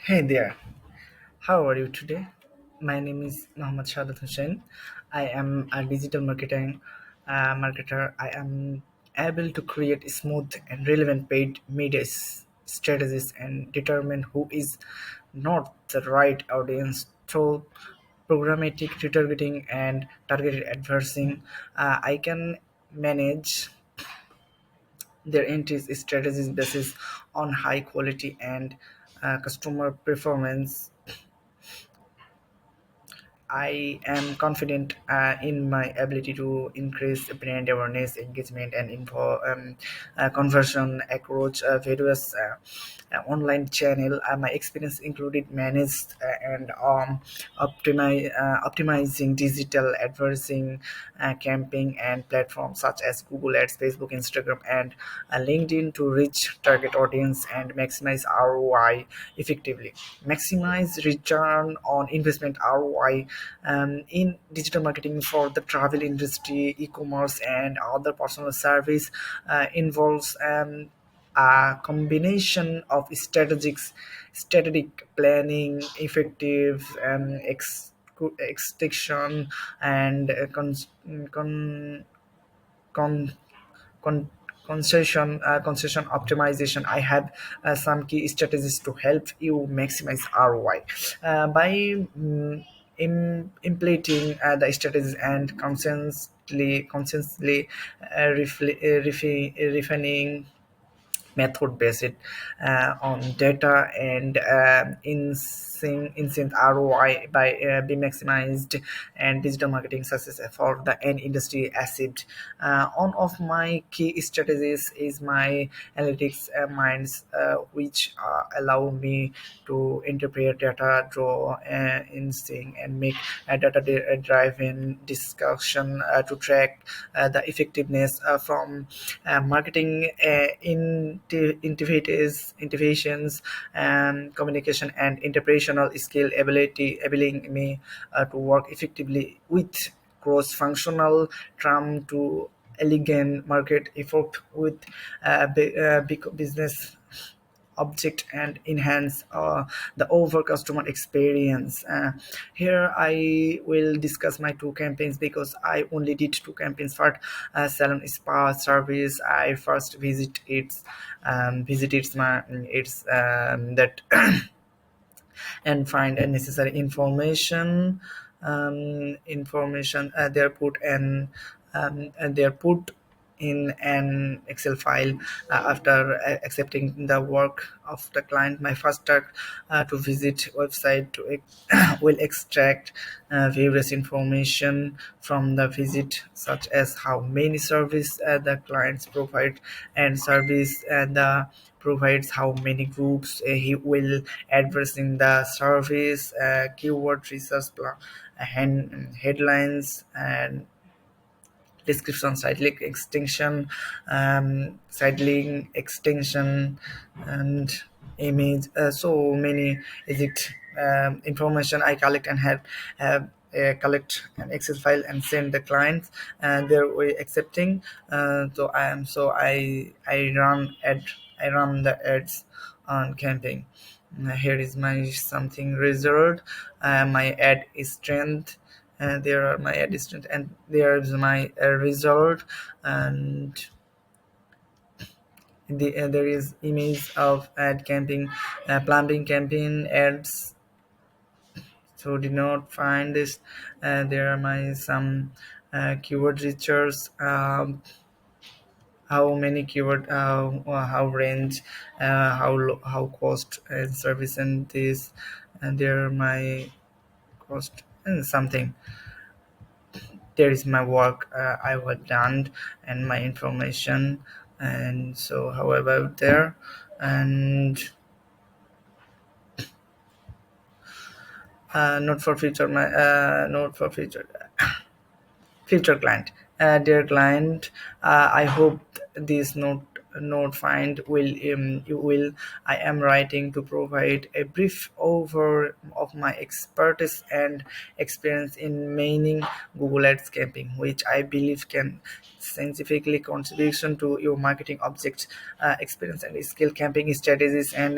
Hey there, how are you today? My name is Sahadat Hossain. I am a digital marketer. I am able to create smooth and relevant paid media strategies and determine who is not the right audience through programmatic retargeting and targeted advertising. I can manage their entries strategies basis on high quality and customer performance. I am confident in my ability to increase brand awareness, engagement, and conversion across various online channel. My experience included managed and optimizing digital advertising campaign and platforms such as Google Ads, Facebook, Instagram, and LinkedIn to reach target audience and maximize ROI effectively. Maximize return on investment ROI in digital marketing for the travel industry, e-commerce, and other personal service involves a combination of strategic planning, effective execution, and con- con- concession optimization. I have some key strategies to help you maximize ROI by implementing the strategies and constantly refining method based on data and instant ROI by be maximized and digital marketing success for the end industry asset. One of my key strategies is my analytics minds, which allow me to interpret data, draw instinct, and make a data driven discussion to track the effectiveness from marketing interventions and communication and interpretational skill ability enabling me to work effectively with cross-functional term to elegant market effort with big business object and enhance the over customer experience. Here I will discuss my two campaigns because I only did two campaigns for salon spa service. I first visit its that and find a necessary information they're put and they're put in an Excel file after accepting the work of the client. My first task to visit website to will extract various information from the visit, such as how many service the clients provide and service the provides, how many groups he will address in the service, keyword research headlines and description, side link extension, and image. So many is it information I collect and have collect an Excel file and send the clients, and they're accepting. I run the ads on camping. Here is my something result. My ad is strength, there are my assistant and there is my result, and there is image of ad camping, plumbing campaign ads. So did not find this. There are my some keyword research, how many keyword, how range, how cost and service and this, and there are my cost and something. There is my work I have done and my information, and so however there, and not for future my not for future client. Dear client, I hope this note find will you will. I am writing to provide a brief over of my expertise and experience in maining Google Ads campaign, which I believe can scientifically contribution to your marketing objects, experience and skill campaign strategies and